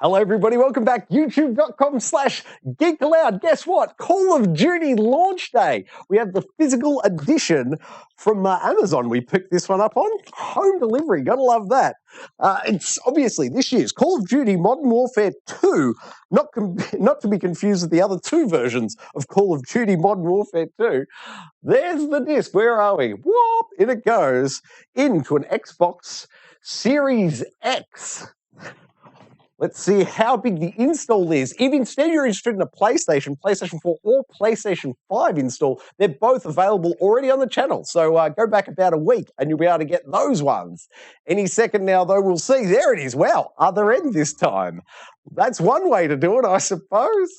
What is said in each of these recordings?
Hello, everybody. Welcome back. YouTube.com/Geek Aloud. Guess what? Call of Duty launch day. We have the physical edition from Amazon. We picked this one up on home delivery. Gotta love that. It's obviously this year's Call of Duty Modern Warfare 2, not to be confused with the other two versions of Call of Duty Modern Warfare 2. There's the disc. Where are we? Whoop! In it goes into an Xbox Series X. Let's see how big the install is. If instead you're interested in a PlayStation 4 or PlayStation 5 install, they're both available already on the channel. So go back about a week and you'll be able to get those ones. Any second now, though, we'll see. There it is. Wow, other end this time. That's one way to do it, I suppose.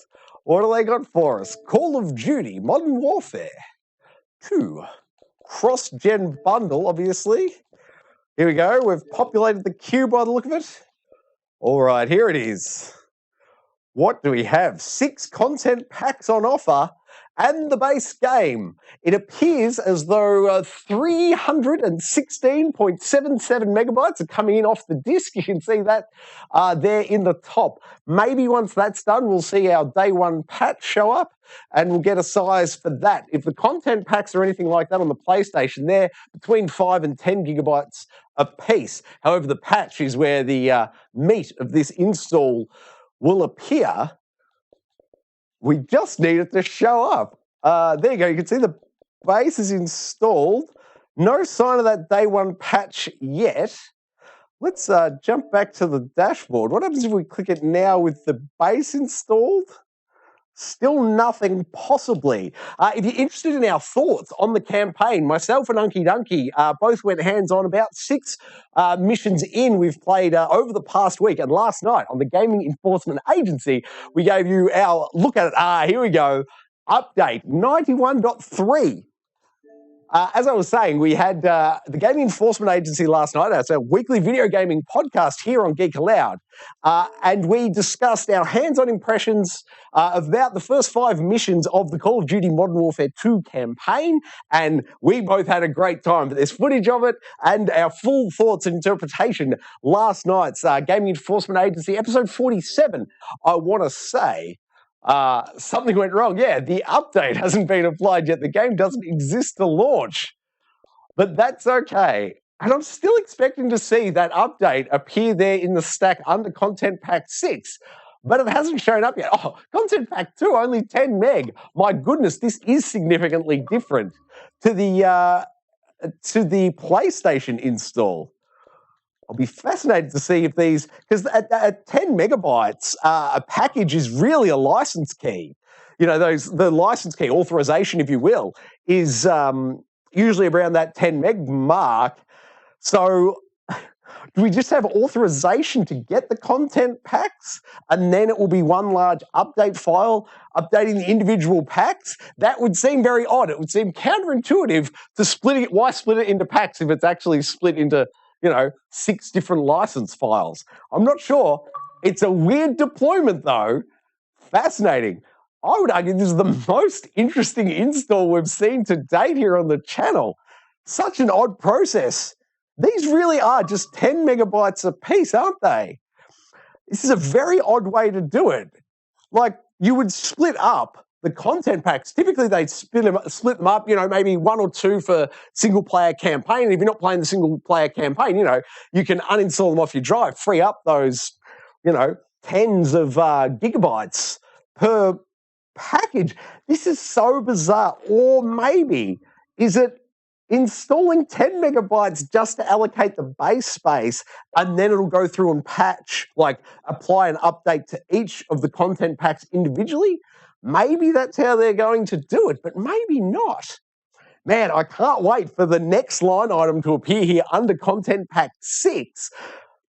What do they got for us? Call of Duty Modern Warfare 2. Cross-gen bundle, obviously. Here we go. We've populated the queue by the look of it. All right, here it is. What do we have? 6 content packs on offer and the base game. It appears as though 316.77 megabytes are coming in off the disc. You can see that there in the top. Maybe once that's done, we'll see our day one patch show up and we'll get a size for that. If the content packs are anything like that on the PlayStation, they're between 5 and 10 gigabytes a piece. However, the patch is where the meat of this install will appear. We just need it to show up. There you go. You can see the base is installed. No sign of that day one patch yet. Let's jump back to the dashboard. What happens if we click it now with the base installed? Still nothing, possibly. If you're interested in our thoughts on the campaign, myself and Unky Dunky both went hands-on about 6 missions in we've played over the past week. And last night on the Gaming Enforcement Agency, we gave you our look at it. Here we go. Update 91.3. As I was saying, we had the Gaming Enforcement Agency last night. That's a weekly video gaming podcast here on Geek Aloud. And we discussed our hands-on impressions about the first 5 missions of the Call of Duty Modern Warfare 2 campaign. And we both had a great time. But there's footage of it and our full thoughts and interpretation. Last night's Gaming Enforcement Agency, episode 47, I want to say, something went wrong. Yeah, the update hasn't been applied yet. The game doesn't exist to launch. But that's okay. And I'm still expecting to see that update appear there in the stack under Content Pack 6. But it hasn't shown up yet. Oh, Content Pack 2, only 10 meg. My goodness, this is significantly different to the PlayStation install. I'll be fascinated to see if these, because at 10 megabytes, a package is really a license key. You know, the license key, authorization, if you will, is usually around that 10 meg mark. So do we just have authorization to get the content packs and then it will be one large update file updating the individual packs? That would seem very odd. It would seem counterintuitive to splitting it. Why split it into packs if it's actually split into 6 different license files? I'm not sure. It's a weird deployment, though. Fascinating. I would argue this is the most interesting install we've seen to date here on the channel. Such an odd process. These really are just 10 megabytes a piece, aren't they? This is a very odd way to do it. Like, you would split up the content packs. Typically, they'd split them up, maybe 1 or 2 for single-player campaign. And if you're not playing the single-player campaign, you can uninstall them off your drive, free up those, tens of gigabytes per package. This is so bizarre. Or maybe, is it installing 10 megabytes just to allocate the base space and then it'll go through and patch, like apply an update to each of the content packs individually? Maybe that's how they're going to do it, but maybe not. Man, I can't wait for the next line item to appear here under Content Pack 6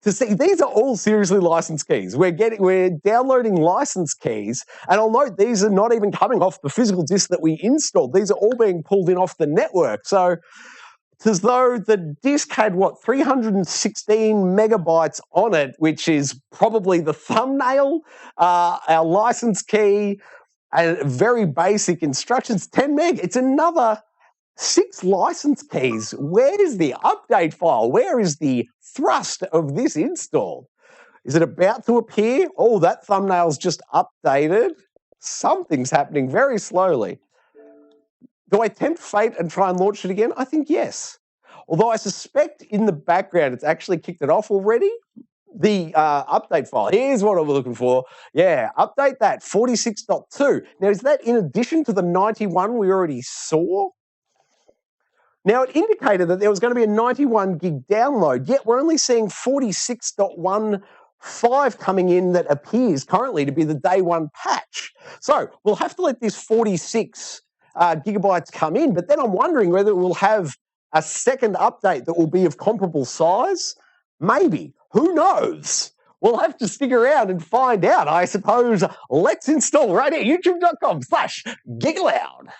to see. These are all seriously licensed keys. We're downloading license keys, and I'll note these are not even coming off the physical disk that we installed. These are all being pulled in off the network. So it's as though the disk had, 316 megabytes on it, which is probably the thumbnail, our license key, and very basic instructions. 10 meg, it's another 6 license keys. Where is the update file? Where is the thrust of this install? Is it about to appear? Oh, that thumbnail's just updated. Something's happening very slowly. Do I tempt fate and try and launch it again? I think yes. Although I suspect in the background it's actually kicked it off already. The update file, here's what I'm looking for. Yeah, update that, 46.2. Now, is that in addition to the 91 we already saw? Now, it indicated that there was going to be a 91 gig download, yet we're only seeing 46.15 coming in that appears currently to be the day one patch. So we'll have to let this 46 gigabytes come in, but then I'm wondering whether we'll have a second update that will be of comparable size. Maybe. Who knows? We'll have to stick around and find out, I suppose. Let's install right here, youtube.com/Geek Aloud.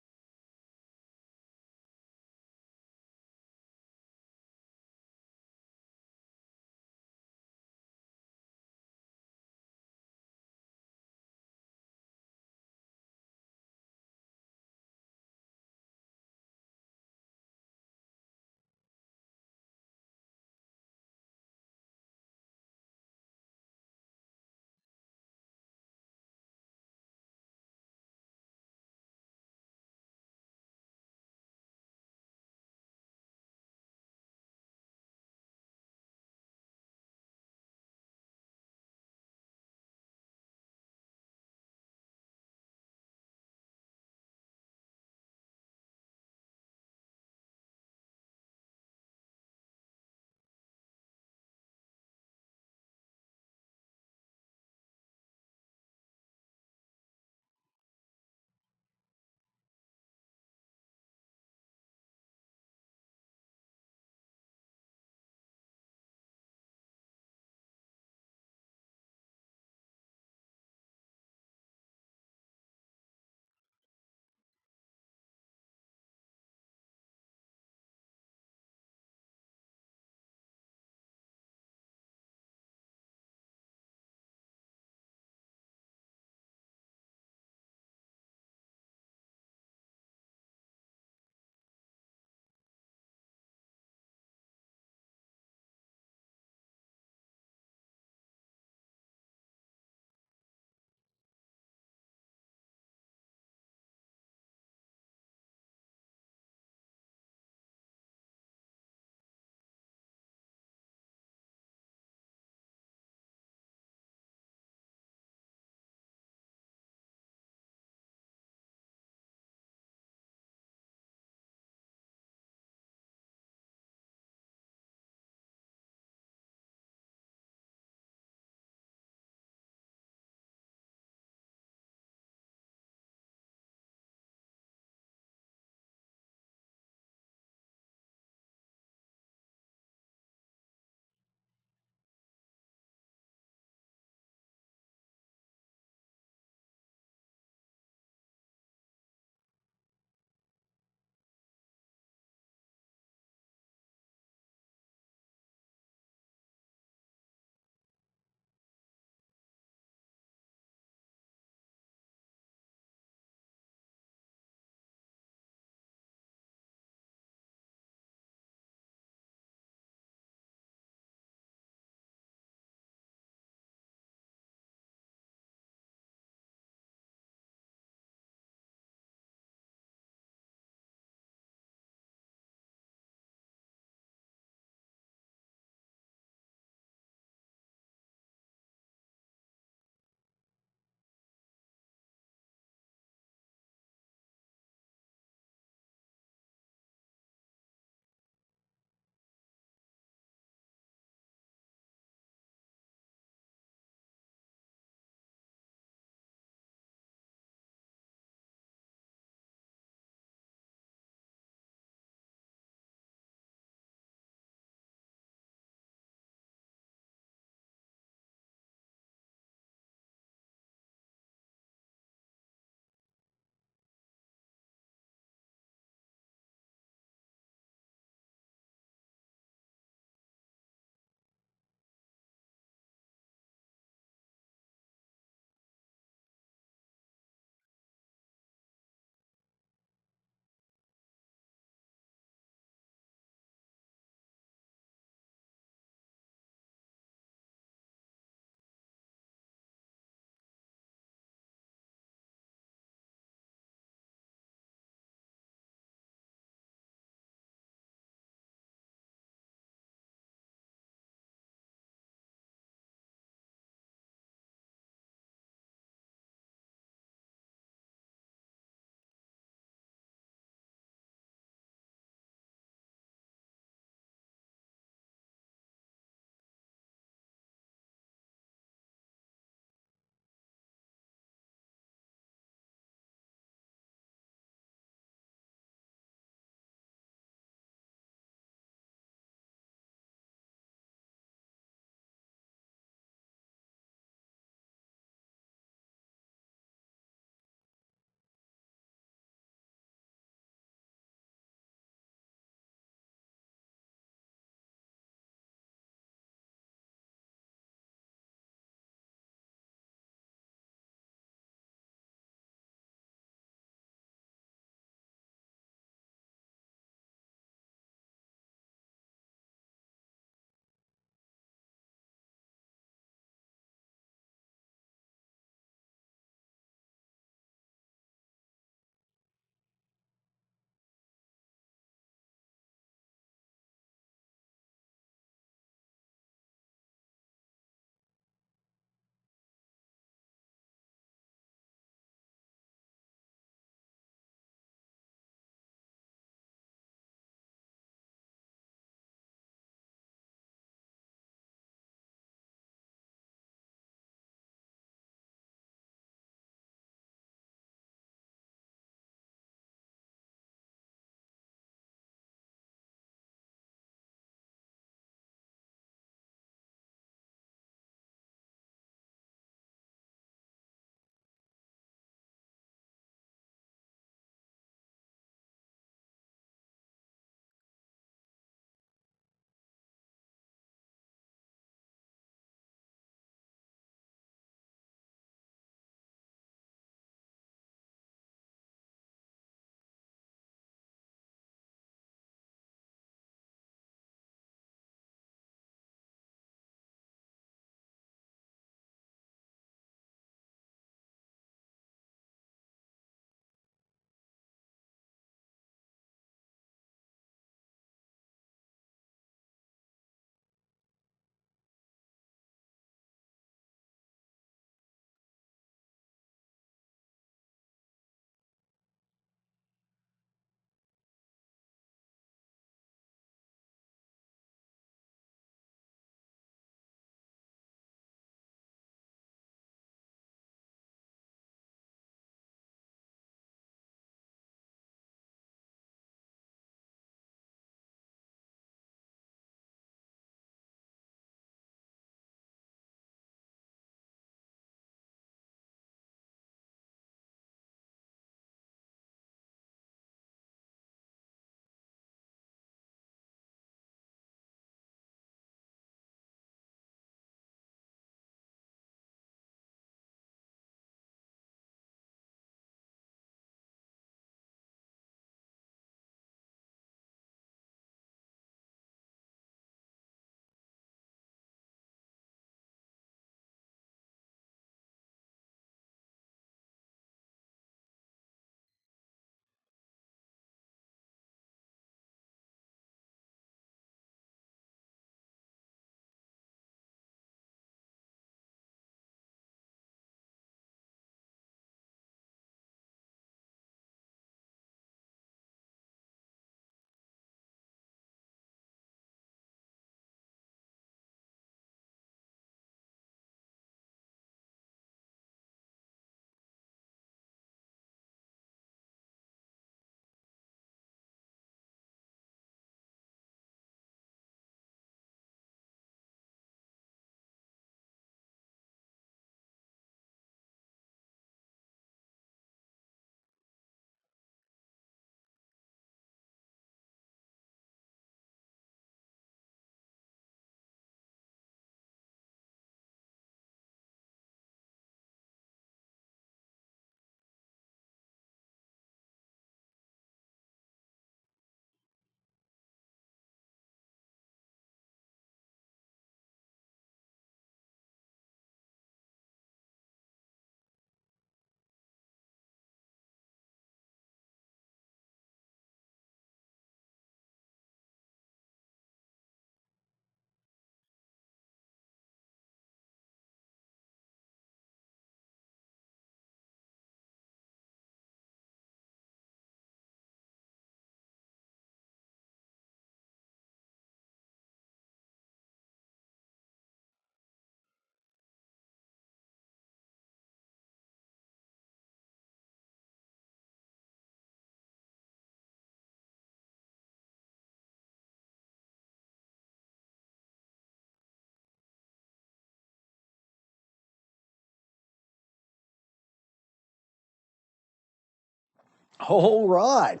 All right.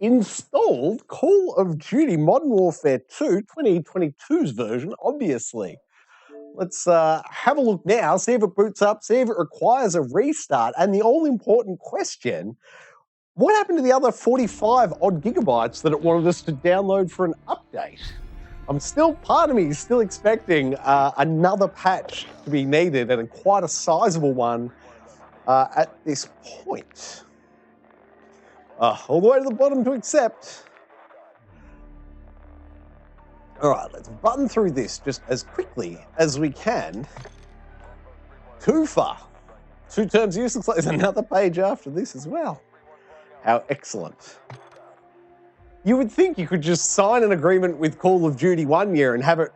Installed Call of Duty Modern Warfare 2, 2022's version, obviously. Let's have a look now, see if it boots up, see if it requires a restart. And the all important question, what happened to the other 45 odd gigabytes that it wanted us to download for an update? Part of me is still expecting another patch to be needed, and quite a sizable one at this point. All the way to the bottom to accept. All right, let's button through this just as quickly as we can. Too far. 2 terms use looks like there's another page after this as well. How excellent. You would think you could just sign an agreement with Call of Duty 1 year and have it,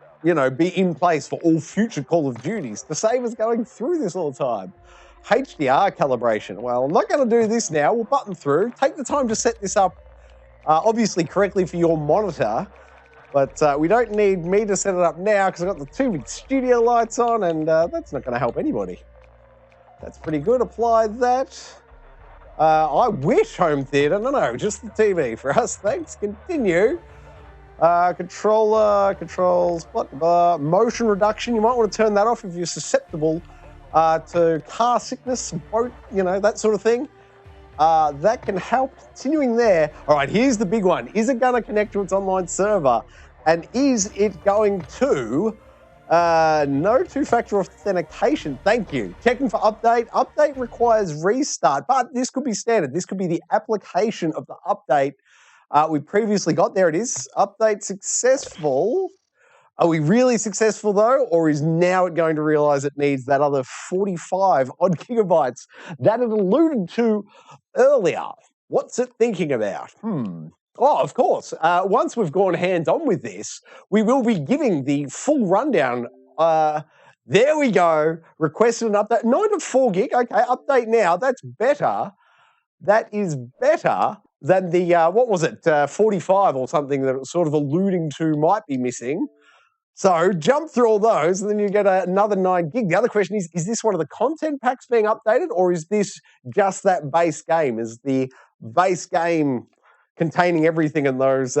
be in place for all future Call of Duties to save us going through this all the time. HDR calibration. Well, I'm not going to do this now. We'll button through. Take the time to set this up, obviously correctly for your monitor. But we don't need me to set it up now because I've got the 2 big studio lights on, and that's not going to help anybody. That's pretty good. Apply that. I wish home theater. No, just the TV for us. Thanks. Continue. Controller, controls, motion reduction. You might want to turn that off if you're susceptible to car sickness, boat, that sort of thing. That can help. Continuing there. All right, here's the big one. Is it going to connect to its online server? And is it going to... no two-factor authentication. Thank you. Checking for update. Update requires restart, but this could be standard. This could be the application of the update we previously got. There it is. Update successful. Are we really successful though, or is now it going to realize it needs that other 45 odd gigabytes that it alluded to earlier? What's it thinking about? Oh, of course. Once we've gone hands-on with this, we will be giving the full rundown. There we go. Requested an update. 9 to 4 gig. Okay, update now. That's better. That is better than the, 45 or something that it was sort of alluding to might be missing. So jump through all those, and then you get another 9 gig. The other question is this one of the content packs being updated, or is this just that base game? Is the base game containing everything in those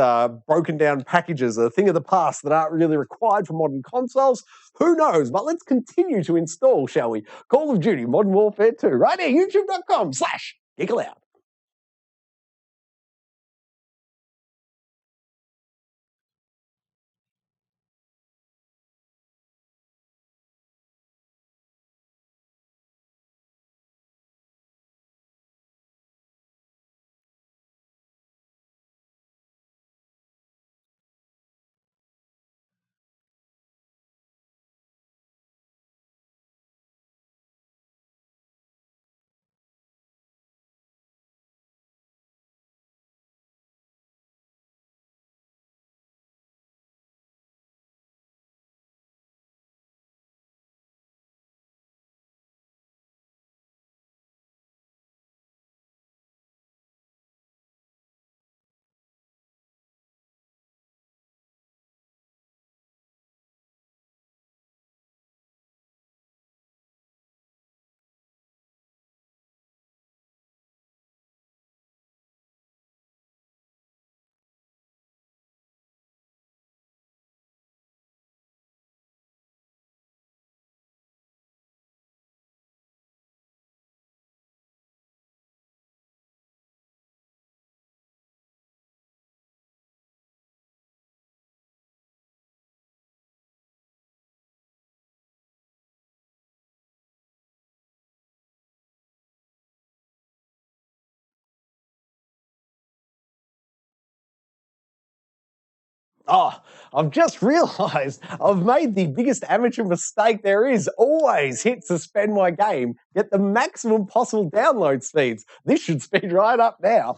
broken down packages a thing of the past that aren't really required for modern consoles? Who knows? But let's continue to install, shall we? Call of Duty Modern Warfare 2, right here, youtube.com/Geek Aloud. Oh, I've just realized I've made the biggest amateur mistake there is. Always hit suspend my game, get the maximum possible download speeds. This should speed right up now.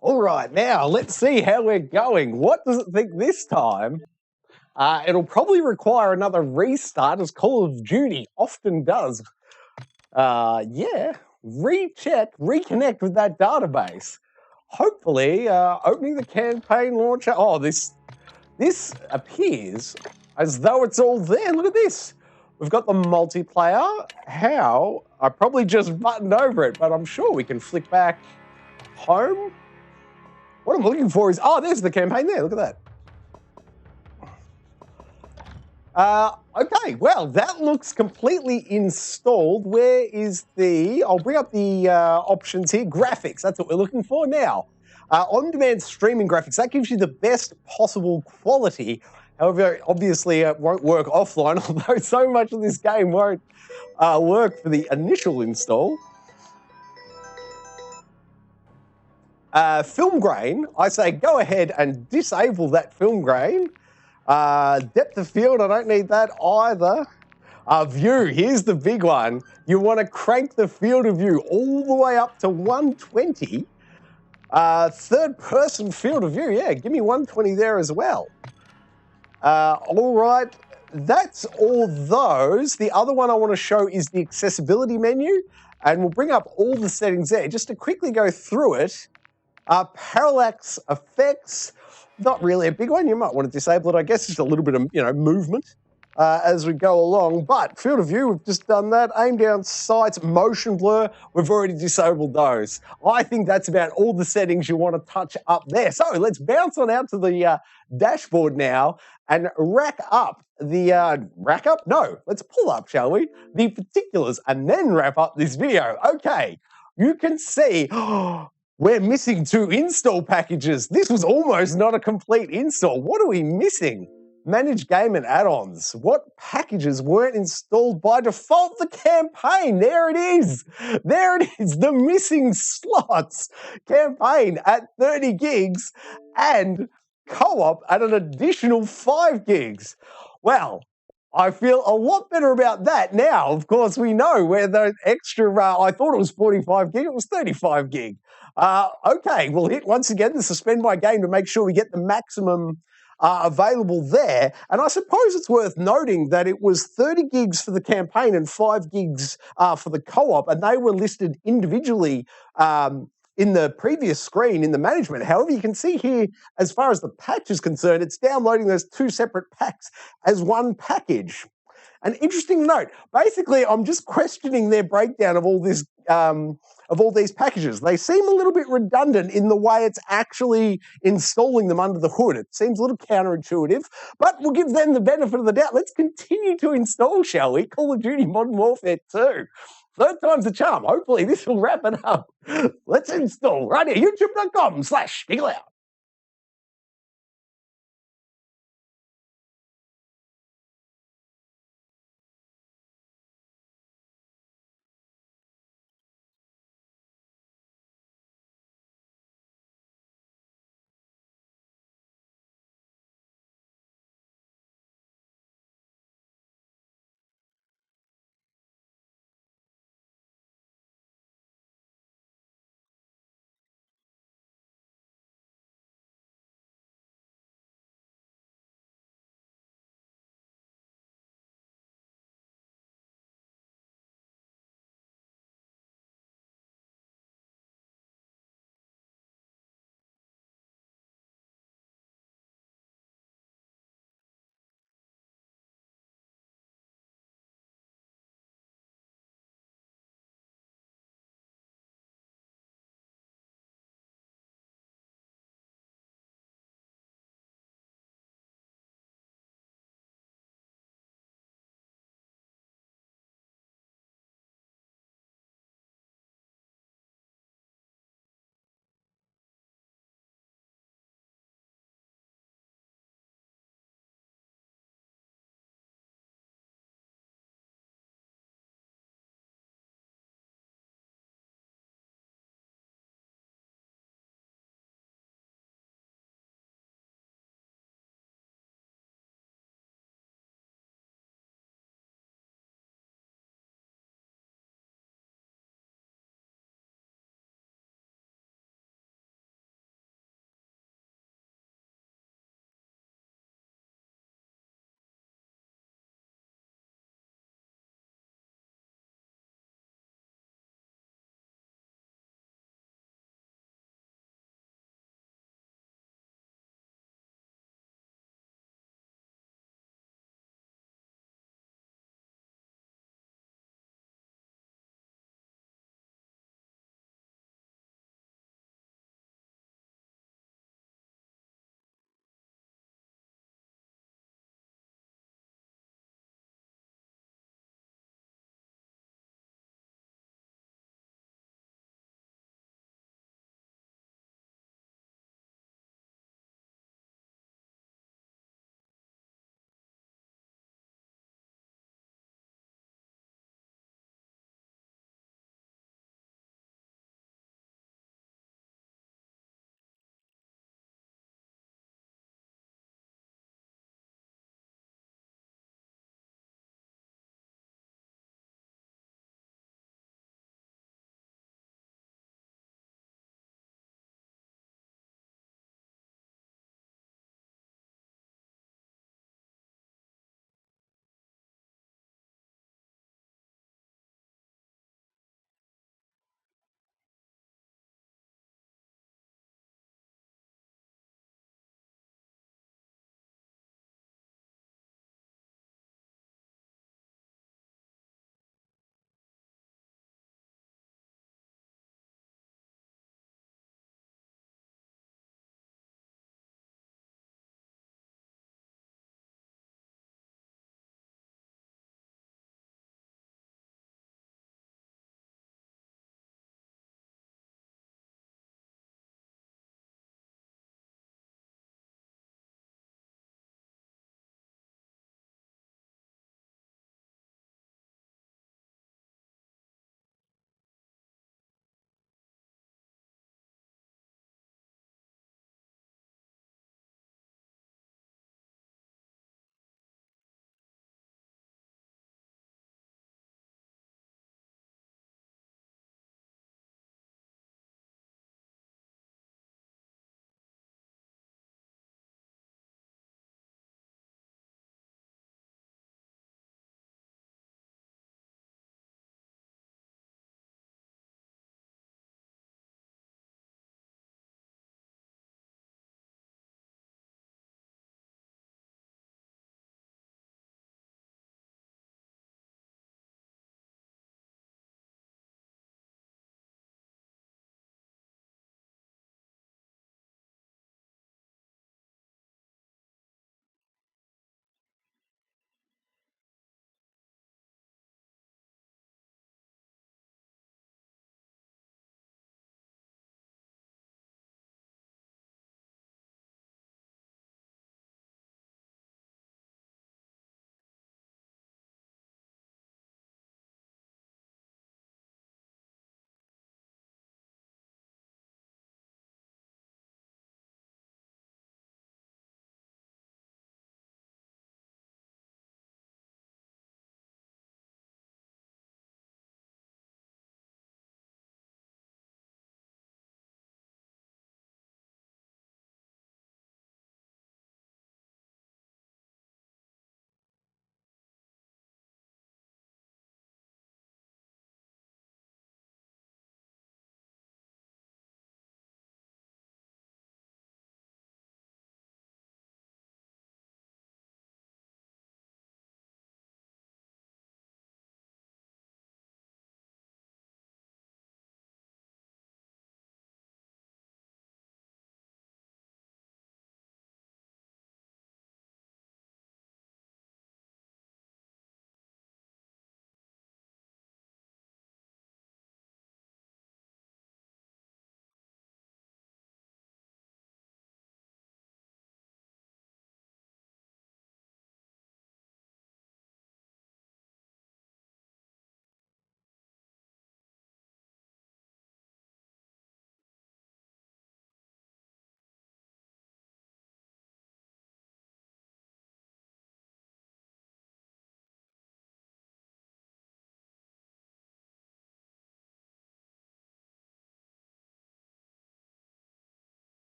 All right, now let's see how we're going. What does it think this time? It'll probably require another restart, as Call of Duty often does. Yeah, recheck, reconnect with that database. Hopefully, opening the campaign launcher. Oh, this appears as though it's all there. Look at this. We've got the multiplayer. How? I probably just buttoned over it, but I'm sure we can flick back home. What I'm looking for is, oh, there's the campaign there. Look at that. Okay, well, that looks completely installed. Where is the... I'll bring up the options here. Graphics, that's what we're looking for now. On-demand streaming graphics, that gives you the best possible quality. However, obviously, it won't work offline, although so much of this game won't work for the initial install. Film grain, I say go ahead and disable that film grain. Depth of field, I don't need that either. View, here's the big one. You want to crank the field of view all the way up to 120. Third person field of view, yeah, give me 120 there as well. All right, that's all those. The other one I want to show is the accessibility menu, and we'll bring up all the settings there. Just to quickly go through it, parallax effects, not really a big one. You might want to disable it, I guess, just a little bit of movement as we go along. But field of view, we've just done that. Aim down sights, motion blur, we've already disabled those. I think that's about all the settings you want to touch up there. So let's bounce on out to the dashboard now and rack up the let's pull up, shall we? The particulars and then wrap up this video. Okay, you can see. We're missing 2 install packages. This was almost not a complete install. What are we missing? Manage game and add-ons. What packages weren't installed by default? The campaign. There it is. There it is. The missing slots. Campaign at 30 gigs and co-op at an additional 5 gigs. Well, I feel a lot better about that now. Of course, we know where the extra, I thought it was 45 gig, it was 35 gig. Okay, we'll hit once again the suspend my game to make sure we get the maximum available there. And I suppose it's worth noting that it was 30 gigs for the campaign and 5 gigs for the co-op, and they were listed individually in the previous screen in the management. However, you can see here, as far as the patch is concerned, it's downloading those 2 separate packs as one package. An interesting note. Basically, I'm just questioning their breakdown of all this, of all these packages. They seem a little bit redundant in the way it's actually installing them under the hood. It seems a little counterintuitive, but we'll give them the benefit of the doubt. Let's continue to install, shall we? Call of Duty Modern Warfare 2. Third time's the charm. Hopefully this will wrap it up. Let's install right here, youtube.com/Geek Aloud.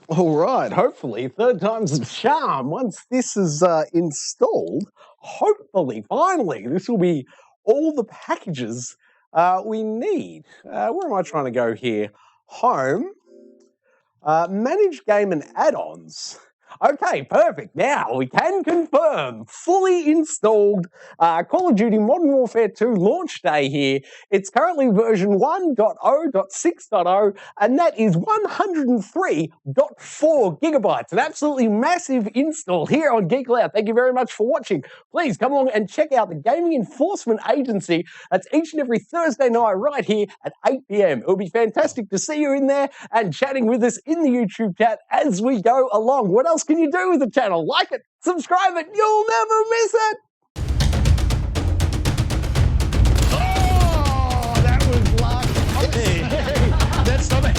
All right, hopefully, third time's the charm. Once this is installed, hopefully, finally, this will be all the packages we need. Where am I trying to go here? Home, manage game and add-ons. Okay, perfect. Now we can confirm fully installed Call of Duty Modern Warfare 2 launch day here. It's currently version 1.0.6.0, and that is 103.4 gigabytes. An absolutely massive install here on Geek Aloud. Thank you very much for watching. Please come along and check out the Gaming Enforcement Agency. That's each and every Thursday night right here at 8 p.m. It'll be fantastic to see you in there and chatting with us in the YouTube chat as we go along. What else can you do with the channel? Like it, subscribe it, you'll never miss it. Oh, that was luck. Hey, that's something.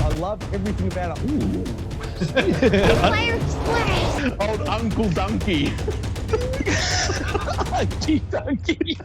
I love everything about it. Ooh. Old Uncle Donkey. Donkey.